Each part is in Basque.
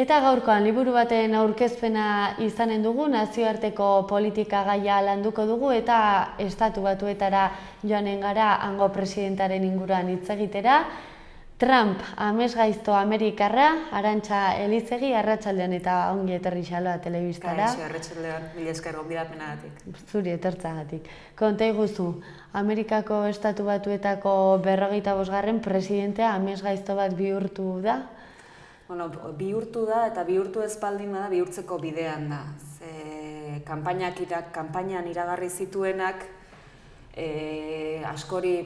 Eta gaurkoan liburu baten aurkezpena izanen dugu, nazioarteko politika gaia landuko dugu eta Estatu Batuetara joanen gara hango presidentaren inguruan hitz egitera. Trump, amesgaizto Amerikarra, Arantxa Elizegi, arratsaldean eta ongi etorri xaloa telebistara. Kaixo, arratsaldean, mila esker gonbidapenagatik. Zuri etortzagatik. Konta iguzu, Amerikako Estatu Batuetako 45. presidentea amesgaizto bat bihurtu da? Bueno, bihurtu da eta bihurtu ez baldin bada bihurtzeko bidean da. Kanpainan iragarri zituenak askori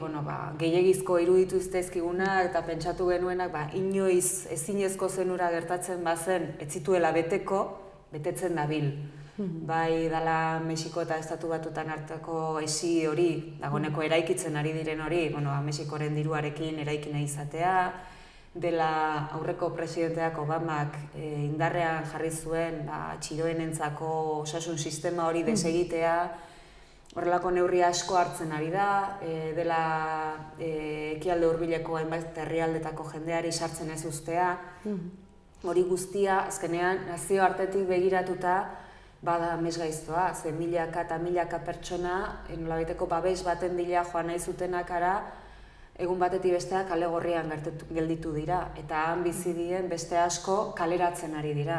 gehiegizko iruditu zitzaizkigunak eta pentsatu genuenak inoiz ezinezko zenura gertatzen bazen ez zituela betetzen dabil. Bai dala Mexiko eta Estatu Batuetan arteko hesi hori, dagoeneko eraikitzen ari diren hori, Mexikoren diruarekin eraiki nahi izatea, dela aurreko presidenteak Obamak indarrean jarri zuen txiroenentzako osasun sistema hori desegitea, horrelako neurri asko hartzen ari da, dela ekialde hurbileko hainbat herrialdetako jendeari sartzen ez uztea, hori guztia azkenean nazioartetik begiratuta bada amesgaiztoa, ze milaka eta milaka pertsona nolabaiteko babes baten bila joan nahi zutenak ara, egun batetik bestea kale gorrian gelditu dira, eta han bizi diren beste asko kaleratzen ari dira.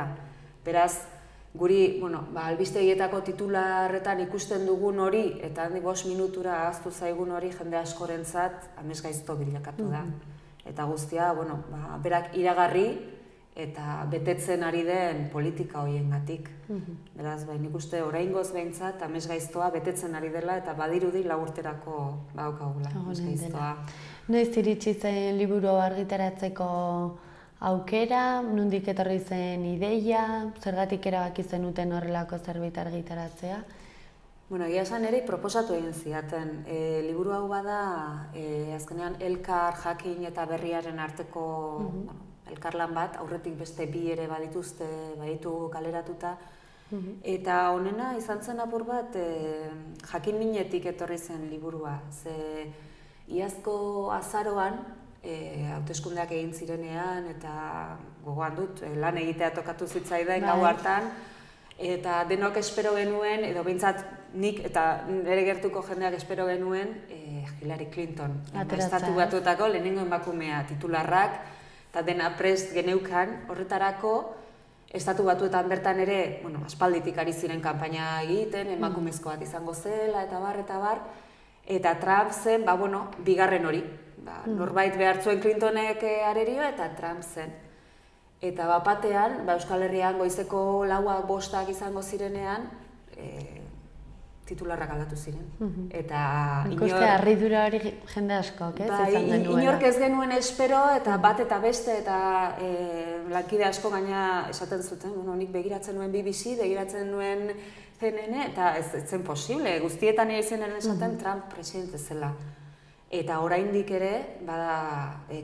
Beraz, guri, albistegietako titularretan ikusten dugun hori, eta handik 5 minutura ahaztu zaigun hori jende askorentzat amesgaizto bilakatu da. Eta guztia, berak iragarri eta betetzen ari den politika horiengatik. Beraz, nik uste oraingoz behintzat amesgaiztoa betetzen ari dela eta badirudi 4 urterako badaukagula amesgaiztoa. Noiz iritsi zen liburu argitaratzeko aukera, nondik etorri zen ideia, zergatik erabaki zenuten horrelako zerbait argitaratzea? Egia esan ere proposatu egin zidaten. Liburu hau bada, azkenean elkar, jakin eta berriaren arteko elkarlan bat, aurretik beste 2 ere baditu kaleratuta. Eta honena izan zen apur bat, jakin minetik etorri zen liburua. Iazko azaroan, hauteskundeak egin zirenean, eta gogoan dut, lan egitea tokatu zitzaidan gau hartan, eta denok espero genuen, edo behintzat nik eta nire gertuko jendeak espero genuen, Hillary Clinton. Estatu Batuetako lehenengo emakumea titularrak, eta dena prest geneukan, horretarako Estatu Batuetan bertan ere, aspalditik ari ziren kanpaina egiten, emakumezko bat izango zela, eta bar, eta Trump zen, bigarren hori. Norbait behar zuen Clintonek arerio eta Trump zen. Eta batean, Euskal Herrian goizeko 4-5 izango zirenean, titularrak aldatu ziren. Ikuste harridura hori jende askok, ez? Inork ez genuen espero, eta bat eta beste, eta lankide asko gaina esaten zuten, nik begiratzen nuen BBC, begiratzen nuen CNN, eta ez zen posible, guztietan izenen esaten Trump presidente zela. Eta oraindik ere,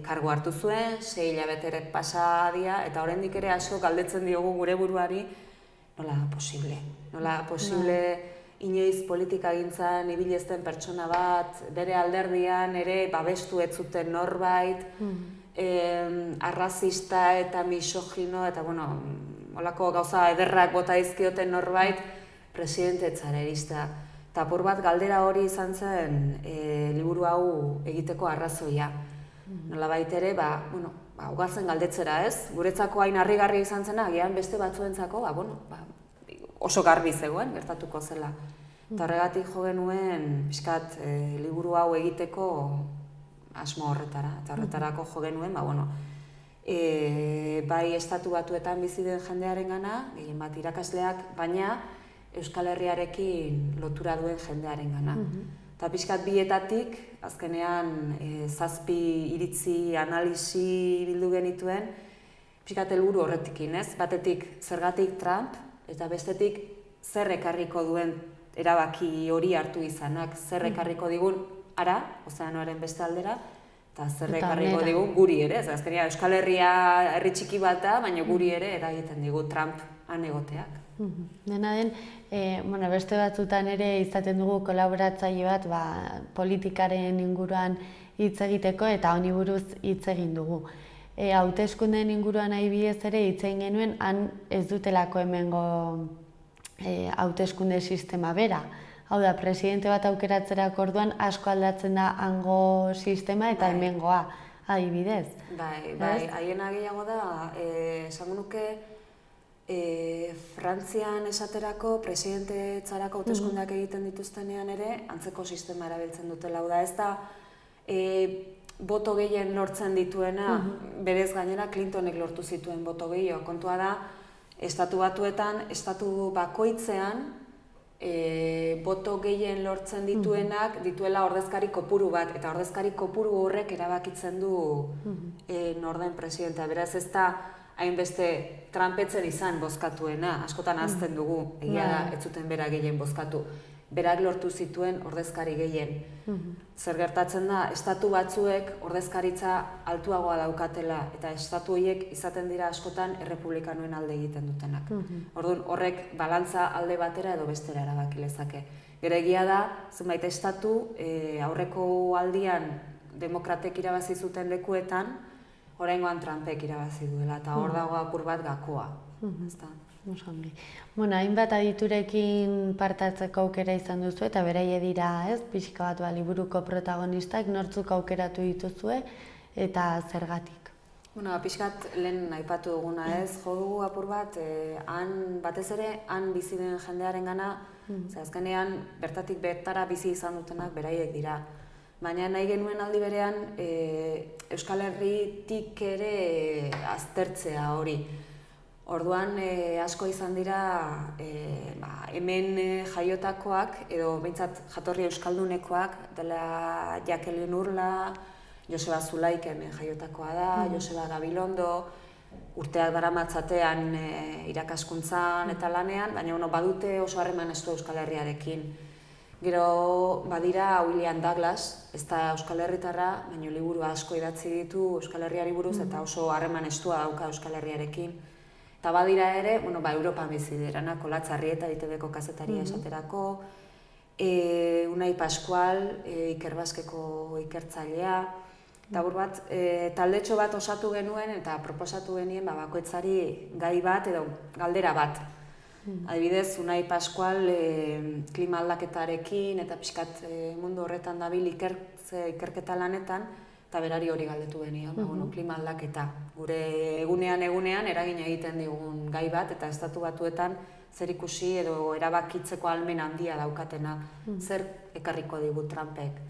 kargu hartu zuen, 6 hilabeterek pasa dira, eta oraindik ere asko galdetzen diogu gure buruari, nola posible? Nola posible inoiz politikagintzan ibili ez den pertsona bat, bere alderdian ere babestu ez zuten norbait, arrazista eta misogino, eta holako gauza ederrak bota dizkioten norbait, presidentetzara iristea. Eta apur bat galdera hori izan zen liburu hau egiteko arrazoia. Nolabait ere, ugatzen galdetzera ez, guretzako hain harrigarria izan zena, agian beste batzuentzako, oso garbi zegoen, gertatuko zela. Eta horregatik jo genuen, pixkat, liburu hau egiteko asmo horretara. Eta horretarako jo genuen, bai Estatu Batuetan bizi den jendearengana, gehien bat irakasleak, baina Euskal Herriarekin lotura duen jendearengana. Eta pixkat bietatik, azkenean 7 iritzi, analisi bildu genituen, pixkat helburu horretikin, ez? Batetik zergatik Trump, eta bestetik zer ekarriko duen erabaki hori hartu izanak, zer ekarriko digun ara, ozeanoaren beste aldera, eta zer ekarriko digun guri ere, ez? Azkenean Euskal Herria herri txiki bat da, baina guri ere eragiten digu Trump han egoteak. Dena den, beste batzutan ere izaten dugu kolaboratzaile bat politikaren inguruan hitz egiteko eta honi buruz hitz egin dugu. hauteskundeen inguruan adibidez ere hitz egin genuen, han ez dutelako hemengo hauteskunde sistema bera. Hau da, presidente bat aukeratzerako orduan asko aldatzen da hango sistema eta hemengoa, adibidez. Bai, haiena gehiago da, esango nuke, Frantzian esaterako presidentetzarako hauteskundeak egiten dituztenean ere, antzeko sistema erabiltzen dutela. Hau da, ez da, boto gehien lortzen dituena, berez gainera Clintonek lortu zituen boto gehiago. Kontua da, estatu batuetan, estatu bakoitzean, boto gehien lortzen dituenak dituela ordezkari kopuru bat, eta ordezkari kopuru horrek erabakitzen du norden presidentea. Beraz ez da hainbeste Trumpetzen izan bozkatuena, askotan ahazten dugu, egia da, ez zuten bera gehien bozkatu. Berak lortu zituen ordezkari gehien. Zer gertatzen da, estatu batzuek ordezkaritza altuagoa daukatela, eta estatu horiek izaten dira askotan errepublikanoen alde egiten dutenak. Orduan, horrek balantza alde batera edo bestera erabaki lezake. Gero egia da, zenbait estatu aurreko aldian demokratek irabazi zuten lekuetan, oraingoan Trumpek irabazi duela, eta hor dago apur bat gakoa. Bueno, hainbat aditurekin partatzeko aukera izan duzu eta beraie dira, ez, pixka bat liburuko protagonistak, nortzuk aukeratu dituzue eta zergatik? Bueno, pixkat lehen aipatu duguna, ez, jo dugu apur bat, batez ere, han bizi den jendearen gana, azkenean bertatik bertara bizi izan dutenak beraiek dira. Baina nahi genuen aldi berean Euskal Herritik ere aztertzea hori. Orduan asko izan dira hemen jaiotakoak edo behintzat jatorri euskaldunekoak dela Jacqueline Urla, Joseba Zulaik hemen jaiotakoa da, Joseba Gabilondo, urteak daramatzatean irakaskuntzan eta lanean, baina badute oso harreman estua Euskal Herriarekin. Gero badira William Douglas, ez da Euskal Herritarra, baina liburu asko idatzi ditu Euskal Herriari buruz eta oso harreman estua dauka Euskal Herriarekin. Eta badira ere, Europan bizi diranak, Olatz Arrieta, ITB-ko kazetaria esaterako, Unai Pascual, Ikerbazkeko ikertzailea, eta bat, taldetxo bat osatu genuen eta proposatu genien bakoitzari gai bat edo galdera bat. Adibidez, Unai Pascual klima aldaketarekin eta pixkat mundu horretan dabil ikerketa lanetan, eta berari hori galdetu genion, klima aldaketa. Gure egunean eragin egiten digun gai bat, eta estatu batuetan zer ikusi edo erabakitzeko ahalmen handia daukatena, zer ekarriko digu Trumpek.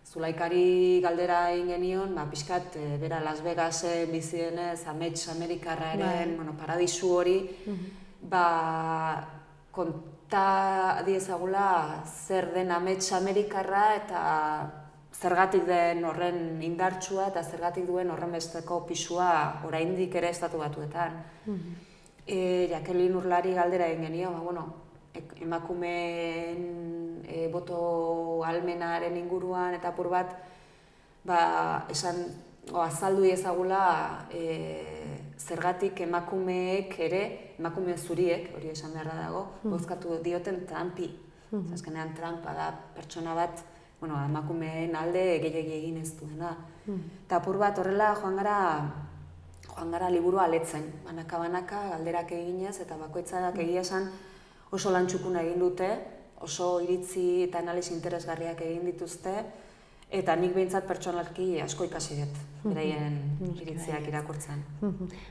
Zulaikari galdera egin genion, pixkat, bera Las Vegasen bizi denez, amets Amerikarraren paradisu hori, konta diezagula zer den amets Amerikarra eta zergatik den horren indartsua eta zergatik duen horren besteko pisua oraindik ere estatu batuetan. Jacqueline Urlari galdera egin genio, emakumeen boto ahalmenaren inguruan eta apur bat azaldu ezagula zergatik emakumeek ere, emakume zuriek, hori esan beharra dago, bozkatu dioten Trumpi. Azkenean Trump da pertsona bat emakumeen alde gehiegi egin ez duena. Eta apur bat horrela joan gara liburua aletzen, banaka-banaka, galderak eginez, eta bakoitzak egia esan oso lan txukuna egin dute, oso iritzi eta analisi interesgarriak egin dituzte, eta nik behintzat pertsonalki asko ikasi dut, beraien iritziak irakurtzen.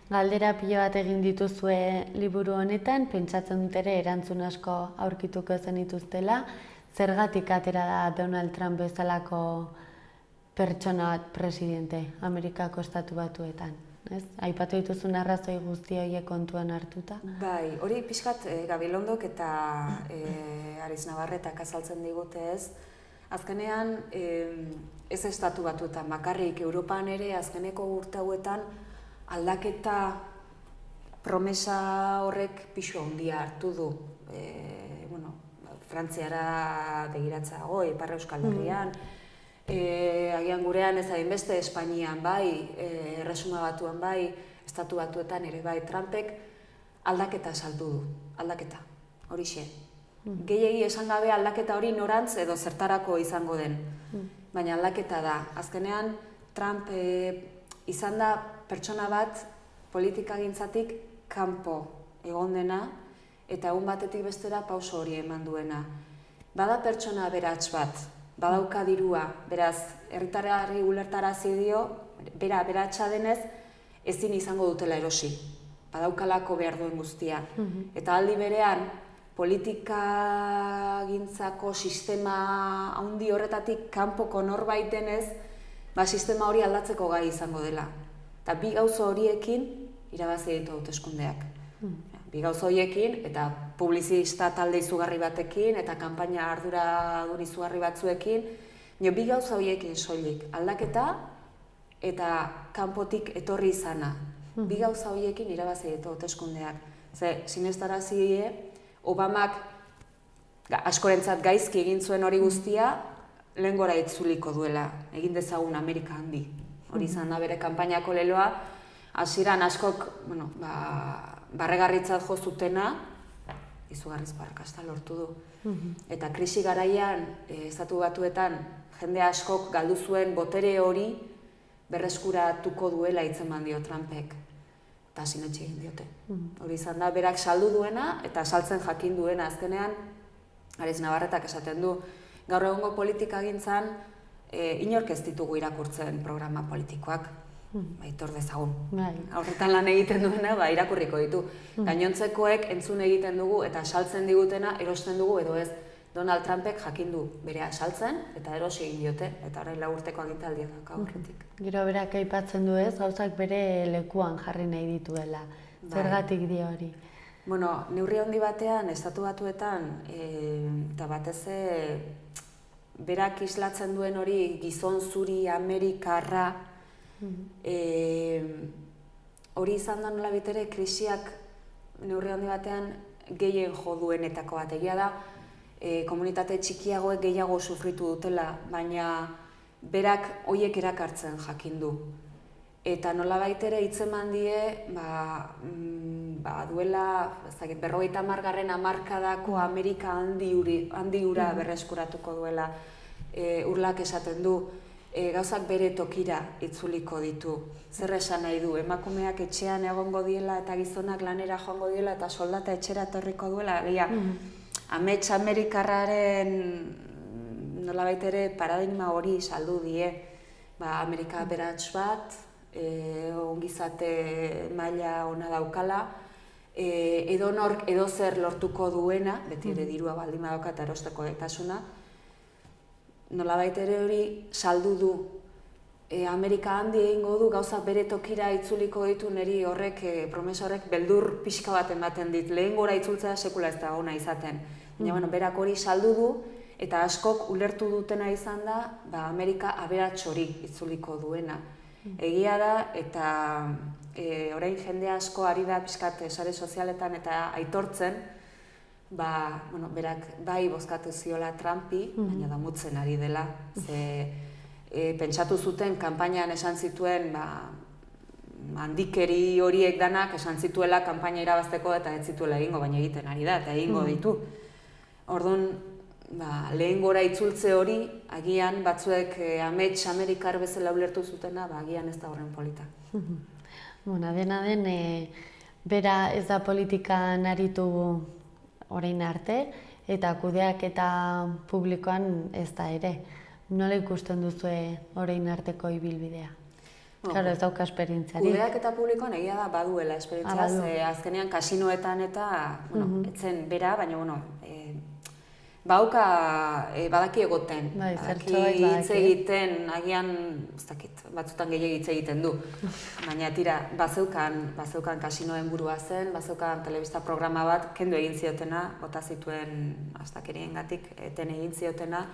Galdera pilo bat egin dituzue liburu honetan, pentsatzen dut ere erantzun asko aurkituko zen dituztela, zergatik atera da Donald Trump bezalako pertsona bat presidente Amerikako estatu batuetan? Aipatu dituzun arrazoi guzti horiek kontuan hartuta? Bai, hori pixkat Gabilondok eta Ariz Navarretak azaltzen digute ez. Azkenean, ez estatu batuetan, bakarrik Europan ere azkeneko urte hauetan aldaketa promesa horrek pisu handia hartu du. Frantziara begiratzago, Ipar Euskal Herrian, agian gurean ez hainbeste Espainian bai, Erresuma Batuan bai, estatu batuetan ere bai, Trumpek aldaketa saldu du, aldaketa, horixe. Gehiegi esan gabe aldaketa hori norantz edo zertarako izango den, baina aldaketa da. Azkenean, Trump izan da pertsona bat politikagintzatik kanpo egon dena, eta egun batetik bestera pauso hori eman duena. Bada pertsona aberats bat, badauka dirua, beraz, herritarrari ulertarazi dio, bera aberatsa denez, ezin izango dutela erosi. Badaukalako behar duen guztia. Eta aldi berean, politikagintzako sistema handi horretatik kanpoko norbait denez, sistema hori aldatzeko gai izango dela. Eta bi gauza horiekin irabazi ditu hauteskundeak. Bi gauza horiekin eta publizista talde izugarri batekin eta kanpaina arduradun izugarri batzuekin, bi gauza horiekin soilik aldaketa eta kanpotik etorri izana. Bi gauza horiekin irabazi ditu hauteskundeak. Ze sinestarazi die Obamak askorentzat gaizki egin zuen hori guztia, lehengora itzuliko duela, egin dezagun Amerika handi. Hori izan da bere kanpainako leloa, hasieran askok, barregarritzat jo zutena, izugarriz arrakasta lortu du. Eta krisi garaian, Estatu Batuetan, jende askok galdu zuen botere hori berreskuratuko duela hitzeman dio Trumpek. Eta sinetxe egin diote. Hori izan da, berak saldu duena eta saltzen jakin duena. Azkenean, Aritz Navarretak esaten du, gaur egungo politikagintzan inork ez ditugu irakurtzen programa politikoak. Aitor dezagun. Horretan lan egiten duena, irakurriko ditu. Gainontzekoek entzun egiten dugu eta saltzen digutena erosten dugu edo ez. Donald Trumpek jakin du berea saltzen eta erosi egin diote, eta orain 4 urteko agintaldia dauka horretik. Gero berak aipatzen du ez, gauzak bere lekuan jarri nahi dituela. Zergatik dio hori? Neurri handi batean, Estatu Batuetan, eta batez berak islatzen duen hori gizon zuri Amerikarra, hori izan da nola bitere krisiak neurri handi batean gehien jo duenetako bat. Egia da, komunitate txikiagoek gehiago sufritu dutela, baina berak horiek erakartzen jakin du. Eta nolabait ere hitzeman die, duela 50. hamarkadako Amerika handi hura berreskuratuko duela. Urlak esaten du, gauzak bere tokira itzuliko ditu. Zer esan nahi du, emakumeak etxean egongo diela eta gizonak lanera joango diela eta soldata etxera etorriko duela. Amets Amerikarraren nolabait ere paradigma hori saldu die. Amerika aberats bat, ongizate maila ona daukala, edonork edozer lortuko duena, beti ere dirua baldin badauka eta erosteko gaitasuna, nolabait ere hori saldu du. Amerika handi egingo du, gauzak bere tokira itzuliko ditu, niri horrek, promesa horrek beldur pixka bat ematen dit. Lehengora itzultzea sekula ez da ona izaten. Baina, berak hori saldu du, eta askok ulertu dutena izan da, Amerika aberats hori itzuliko duena. Egia da, eta orain jende asko ari da pixkat sare sozialetan eta aitortzen, berak bai bozkatu ziola Trumpi, baina damutzen ari dela. Pentsatu zuten, kanpainan esan zituen, handikeri horiek danak esan zituela kanpaina irabazteko eta ez zituela egingo, baina egiten ari da eta egingo ditu. Orduan, lehengora itzultze hori, agian batzuek amets Amerikar bezala ulertu zutena, agian ez da horren polita. Dena den, bera ez da politikan aritu orain arte, eta kudeaketa publikoan ez da ere. Nola ikusten duzue orain arteko ibilbidea? Claro, ez dauka esperientziarik. Kudeaketa publikoan egia da baduela esperientzia, azkenean kasinoetan eta, etzen bera, baina, badaki egoten. Badaki hitz egiten, agian, ez dakit, batzutan gehiago hitz egiten du. Baina tira, bazeukan kasinoen burua zen, bazeukan telebista programa bat, kendu egin ziotena, bota zituen astakeriengatik, eten egin ziotena.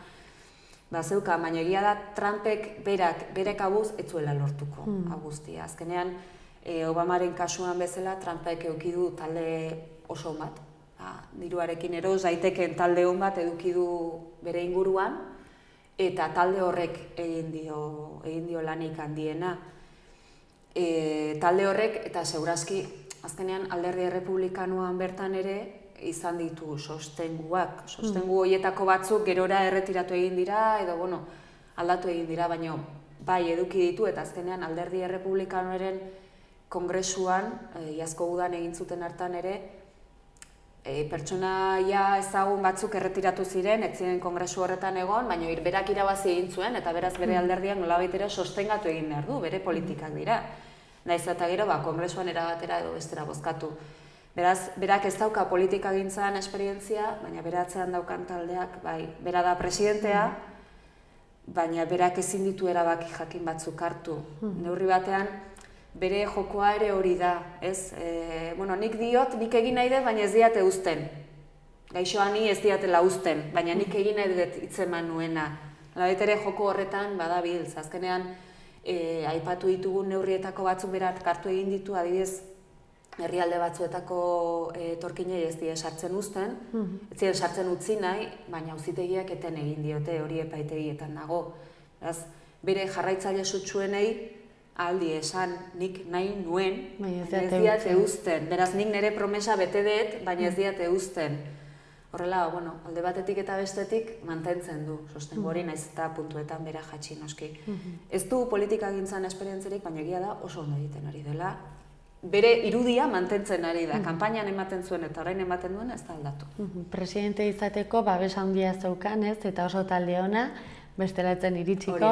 Bazeukan, baina egia da, Trumpek bere kabuz ez zuela lortuko guztia. Azkenean, Obamaren kasuan bezala, Trumpek eduki du talde oso bat. Diruarekin eroz daiteken talde hon bat eduki du bere inguruan, eta talde horrek egin dio lanik handiena. Talde horrek, eta segurazki, azkenean alderdi errepublikanoan bertan ere, izan ditu sostenguak. Sostengu horietako batzuk gerora erretiratu egin dira, edo aldatu egin dira, baina bai eduki ditu, eta azkenean alderdi errepublikanoaren kongresuan, iazko udan egin zuten hartan ere, pertsonaia ezagun batzuk erretiratu ziren, ez ziren kongresu horretan egon, baina berak irabazi egin zuen, eta beraz bere alderdiak nolabait ere sostengatu egin behar du, bere politikak dira. Naiz eta gero, kongresuan erabatera edo bestera bozkatu. Beraz, berak ez dauka politikagintzan esperientzia, baina bere atzean daukan taldeak, bai, bera da presidentea, baina berak ezin ditu erabaki jakin batzuk hartu. Neurri batean, bere jokoa ere hori da, ez? Nik diot, nik egin nahi dut, baina ez diate uzten. Gaixoa ni ez diatela uzten, baina nik egin nahi dut hitzeman nuena. Labet ere joko horretan badabil, azkenean aipatu ditugun neurrietako batzuk berak hartu egin ditu, adibidez, herrialde batzuetako etorkinei ez die sartzen uzten, ez ziren sartzen utzi nahi, baina auzitegiak eten egin diote, hori epaitegietan dago. Beraz, bere jarraitzaile sutsuenei aldi esan, nik nahi nuen, baina ez diate uzten. Beraz, nik nire promesa bete dut, baina ez diate uzten. Horrela, alde batetik eta bestetik mantentzen du, sostengo hori naiz eta puntuetan bera jatsi noski. Ez du politikagintzan esperientziarik, baina egia da oso ondo egiten ari dela. Bere irudia mantentzen ari da, kanpainan ematen zuen eta orain ematen duen ez da aldatu. Presidente izateko babes handia zeukan, ez, eta oso talde ona, bestelatzen iritsiko.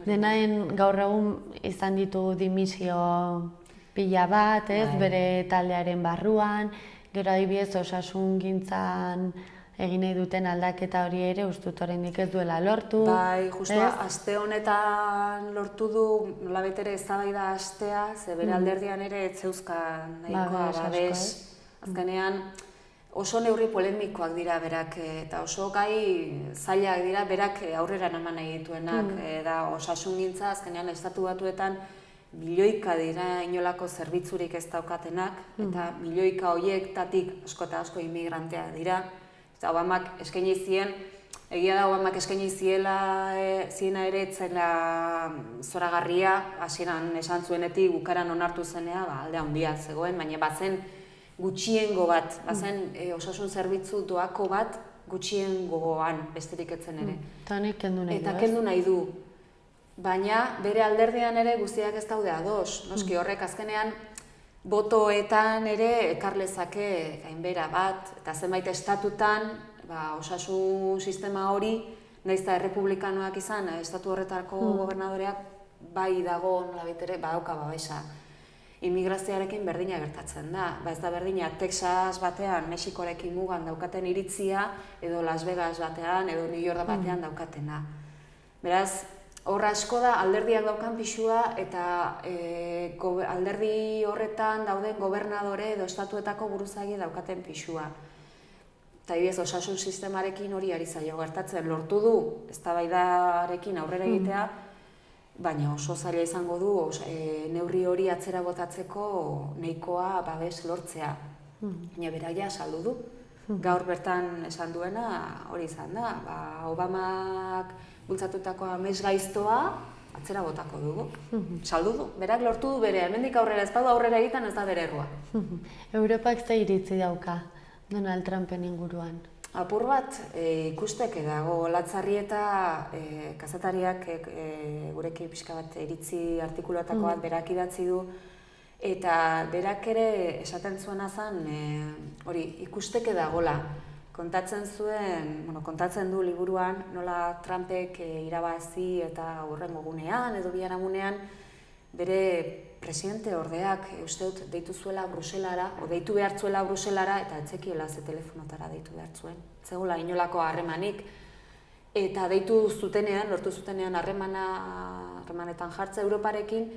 Denaen gaur egun izan ditu dimisio pila bat, ez, bere taldearen barruan, gero adibidez osasungintzan egin nahi duten aldaketa hori ere ustut oraindik ez duela lortu. Bai, justu aste honetan lortu du nolabait ere eztabaida astea, ze bere alderdian ere ez zeuzkan nahikoa babes. Azkenean oso neurri polemikoak dira berak, eta oso gai zailak dira berak aurrera eraman nahi dituenak. Da osasungintza azkenean estatu batuetan milioika dira inolako zerbitzurik ez daukatenak, eta milioika horiektatik asko eta asko immigranteak dira. Eta Obamak eskaini zien, egia da Obamak eskaini ziena ere etzela zoragarria, hasieran esan zuenetik bukaran onartu zenea, alde handia zegoen, baina bazen gutxiengo bat, bazen osasun zerbitzu doako bat gutxiengoan besterik etzen ere. Eta kendu nahi du. Baina bere alderdian ere guztiak ez daude ados, noski horrek azkenean botoetan ere ekar lezake gainbehera bat, eta zenbait estatutan osasun sistema hori, nahiz eta errepublikanoak izan, estatu horretako gobernadoreak bai dago nolabait ere badauka babesa. Immigrazioarekin berdina gertatzen da. Ez da berdina Texas batean, Mexikorekin mugan daukaten iritzia, edo Las Vegas batean, edo New York batean daukatena. Beraz, hor asko da alderdiak daukan pisua eta alderdi horretan dauden gobernadore edo estatuetako buruzagi daukaten pisua. Eta adibidez, osasun sistemarekin hori ari zaio gertatzen lortu du eztabaidarekin aurrera egitea, baina oso zaila izango du neurri hori atzera botatzeko nahikoa babes lortzea. Baina beraia saldu du. Gaur bertan esan duena hori izan da, Obamak bultzatutako amesgaiztoa atzera botako dugu. Saldu du, berak lortu du bere, hemendik aurrera ez badu aurrera egiten ez da bere errua. Europak ze iritzi dauka Donald Trumpen inguruan? Apur bat ikusteke dago Latzarrieta kazetariak gurekin pixka bat iritzi artikulatako bat berak idatzi du, eta berak ere esaten zuena zen hori ikusteke dagola. Kontatzen du liburuan nola Trumpek irabazi eta hurrengo gunean edo biharamunean bere presidente ordeak uste dut deitu zuela Bruselara, o deitu behar zuela Bruselara eta etzekiela ze telefonotara deitu behar zuen. Zegoela inolako harremanik. Eta deitu zutenean, lortu zutenean harremanetan jartza Europarekin,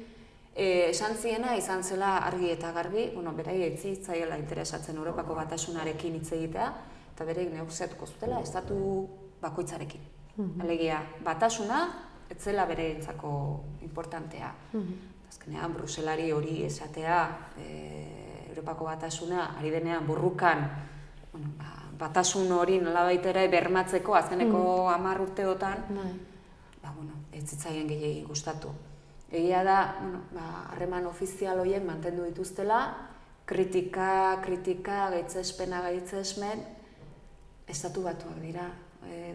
esan ziena izan zela argi eta garbi, berai etzi zaiela interesatzen Europako Batasunarekin hitz egitea, eta bereik negoziatuko zutela estatu bakoitzarekin. Alegia, batasuna ez zela bereentzako importantea. Azkenean, Bruselari hori esatea, Europako Batasuna ari denean burrukan batasun hori nolabait ere bermatzeko azkeneko 10 urteotan, ez zitzaien gehiegi gustatu. Egia da, harreman ofizial horiek mantendu dituztela, kritika, gaitzespen, estatu batuak dira.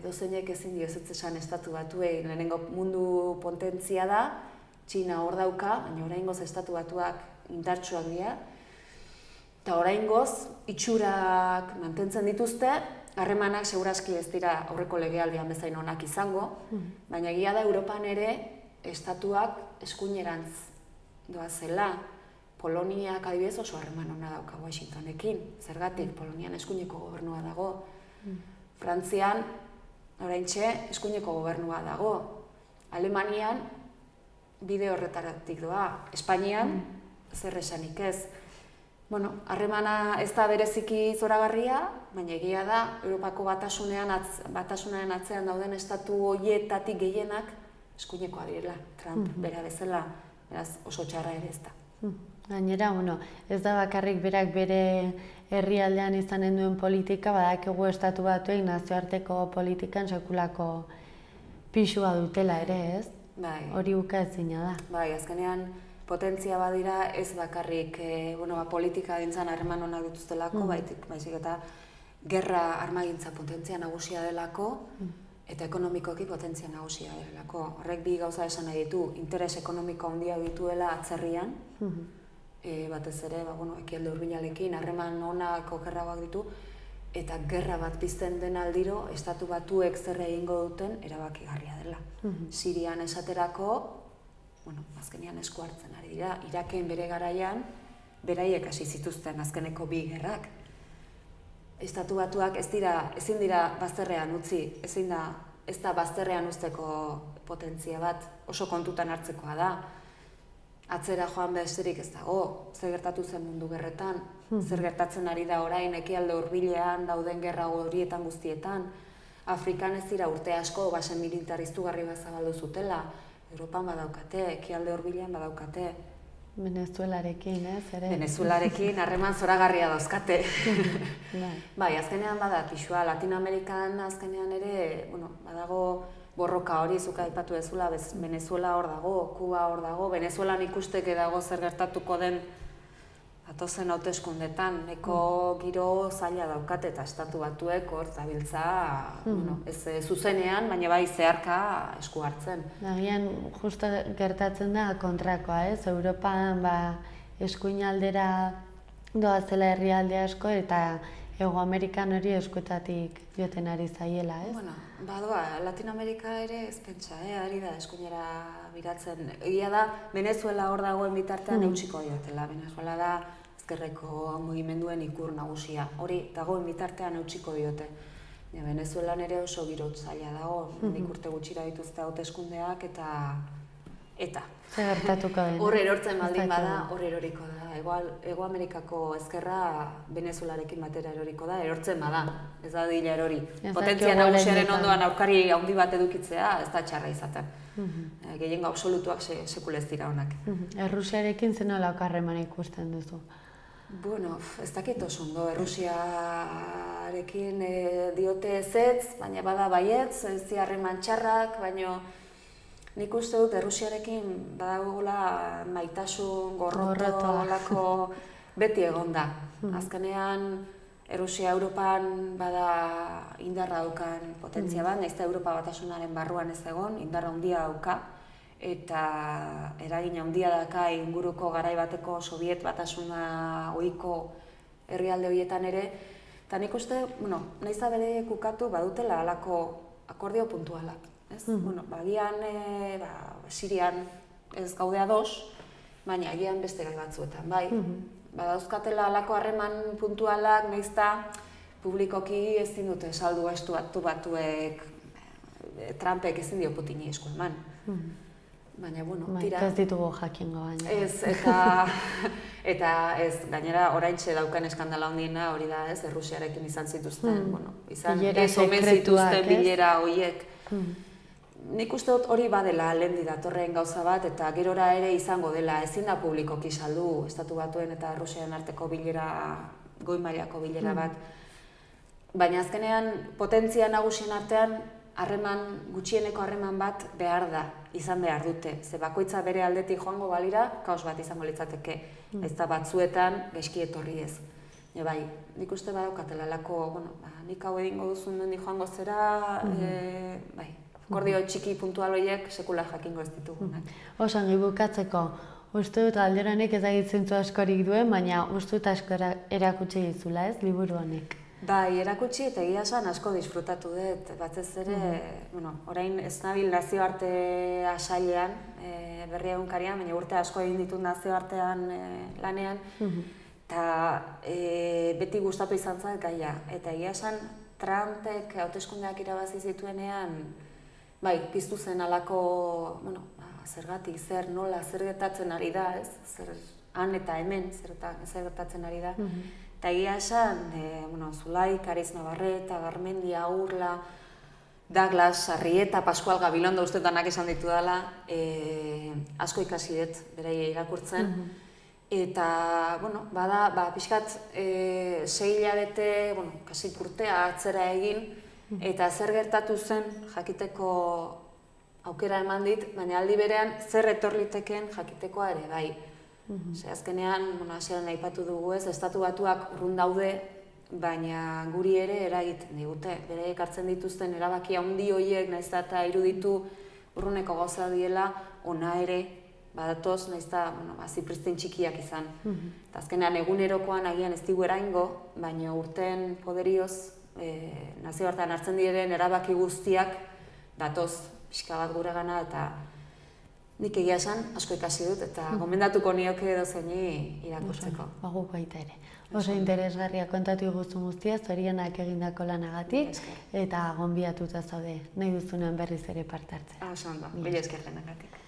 dozeinek ezin dio ezetz esan estatu batuei, lehenengo mundu potentzia da, Txina hor dauka, baina oraingoz estatu batuak indartsuak dira, eta oraingoz itxurak mantentzen dituzte, harremanak segurazki ez dira aurreko legealdian bezain onak izango, baina egia da Europan ere estatuak eskuinerantz doazela. Poloniak adibidez oso harreman ona dauka Washingtonekin, zergatik Polonian eskuineko gobernua dago. Frantzian oraintxe eskuineko gobernua dago. Alemanian bide horretaratik doa. Espainian zer esanik ez. Bueno, harremana ez da bereziki zoragarria, baina egia da Europako batasunaren atzean dauden estatu horietatik gehienak eskuinekoa direla, Trump bera bezala, beraz oso txarra ere ez da. Gainera, ez da bakarrik berak bere herrialdean izanen duen politika, badakigu estatu batuek nazioarteko politikan sekulako pisua dutela ere, ez? Bai. Hori ukaezina da. Bai, azkenean potentzia badira ez bakarrik politika gintzan harreman onak dituztelako, baizik eta gerra armagintza potentzia nagusia delako, eta ekonomikoki potentzia nagusia delako. Horrek bi gauza esan nahi ditu, interes ekonomiko handia dituela atzerrian, batez ere, ekialde hurbilarekin harreman onak okerragoak ditu, eta gerra bat pizten den aldiro, estatu batuek zer egingo duten erabakigarria dela. Sirian esaterako, azkenean esku hartzen ari dira, Iraken bere garaian, beraiek hasi zituzten azkeneko bi gerrak. Estatu batuak ezin dira bazterrean utzi, ez da bazterrean uzteko potentzia bat, oso kontutan hartzekoa da. Atzera joan besterik ez dago, zer gertatu zen mundu gerretan, zer gertatzen ari da orain ekialde hurbilean dauden gerra horietan guztietan. Afrikan ez dira urte asko basen militariztugarri bat zabaldu zutela, Europan badaukate, ekialde hurbilean badaukate. Venezuelarekin, ez? Venezuelarekin harreman zoragarria dauzkate. Bai, azkenean bada pixua, Latinoamerikan azkenean ere, badago borroka hori zuk aipatu dezula, Venezuela hor dago, Kuba hor dago, Venezuelan ikusteke dago zer gertatuko den atozen hauteskundetan, neko giro zaila daukate eta estatu batuek hor zabiltza, ez zuzenean, baina bai zeharka esku hartzen. Agian justo gertatzen da kontrakoa, ez? Europan eskuinaldera doazela herrialde asko eta Hego Amerikan hori eskuetatik joten ari zaiela, ez? Badoa, Latinoamerika ere ez pentsa, ari da eskuinera biratzen. Egia da, Venezuela hor dagoen bitartean eutsiko diotela. Venezuela da ezkerreko mugimenduen ikur nagusia. Hori dagoen bitartean eutsiko diote. Venezuelan ere oso giro zaila dago. Nik urte gutxira dituzte hauteskundeak eta zer gertatuko den. Hor erortzen baldin bada, hor eroriko da. Hego Amerikako ezkerra Venezuelarekin batera eroriko da, erortzen bada. Ez da dila erori. Potentzia nagusiaren ondoan aurkari handi bat edukitzea ez da txarra izaten. Gehiengo absolutuak sekula ez dira honak. Errusiarekin zen nolako harremana ikusten duzu? Ez dakit oso ondo. Errusiarekin diote ezetz, baina bada baietz, ez di harreman txarrak, baina nik uste dut Errusiarekin badagoela maitasun, gorroto, olako beti egon da. Azkenean, Errusia Europan bada indarra daukan potentzia bat, nahiz eta Europa batasunaren barruan ez egon, indarra handia dauka, eta eragin handia daka inguruko garai bateko Sobiet batasuna ohiko herrialde horietan ere, eta nik uste, nahiz eta bere kukatu badutela halako akordio puntualak. Agian Sirian ez gaude ados, baina agian beste gai batzuetan, bai. Badauzkatela halako harreman puntualak, nahiz eta publikoki ezin dute saldu estatu batuek, Trumpek ezin dio Putini esku eman. Baina, tira. Ez ditugu jakingo baina. Eta ez, gainera oraintxe daukan eskandala handiena hori da, ez, Errusiarekin izan zituzten, ez omen zituzten bilera horiek. Nik uste dut hori badela lehendi datorren gauza bat, eta gerora ere izango dela, ezin da publikoki saldu estatu batuen eta Errusiaren arteko bilera, goi mailako bilera bat. Baina azkenean potentzia nagusien artean gutxieneko harreman bat behar da, izan behar dute. Ze bakoitza bere aldetik joango balira, kaos bat izango litzateke. Ez da batzuetan gaizki etorri ez. Bai, nik uste badaukatela lako, nik hau egingo duzun nondik joango zera, bai, akordio txiki puntual horiek sekula jakingo ez ditugunak. Osangi bukatzeko, uste dut alderanek ezagitzentu askorik duen, baina uste dut asko erakutsi dizula, ez, liburu honek? Bai, erakutsi eta egia esan asko disfrutatu dut, batez ere, orain ez nabil nazioartea sailean, berri egunkarian, baina urte asko egin ditut nazioartean lanean, eta beti gustatu izan zait gaia. Eta egia esan, Trumpek hauteskundeak irabazi zituenean, bai, piztu zen alako, zergatik, zer, nola, zer gertatzen ari da, ez? Zer, han eta hemen, zer gertatzen ari da. Eta egia esan, Zulai, Kariz Navarreta, Garmendia, Urla, Douglas, Arrieta, Pascual Gabilondo, uste danak esan ditu dela, asko ikasi dut beraia irakurtzen. Eta, bada, pixkat 6 hilabete, kasi urtea atzera egin, eta zer gertatu zen jakiteko aukera eman dit, baina aldi berean zer etorliteken jakitekoa ere, bai. Azkenean, hasieran aipatu dugu ez, Estatu Batuak urrun daude, baina guri ere eragiten digute. Beraiek hartzen dituzten erabaki handi horiek, nahiz eta iruditu urruneko gauza diela, ona ere badatoz, nahiz eta zipristin txikiak izan. Eta azkenean egunerokoan agian ez digu eraingo, baina urten poderioz, nazioartean hartzen diren erabaki guztiak datoz pixka bat guregana, eta nik egia esan asko ikasi dut, eta gomendatuko nioke edozeini irakurtzeko. Guk baita ere. Oso interesgarria kontatu guztun guztia, zorionak egindako lanagatik, eta gonbidatuta zaude, nahi duzunean berriz ere parte hartzea. Oso ondo, mila esker denagatik.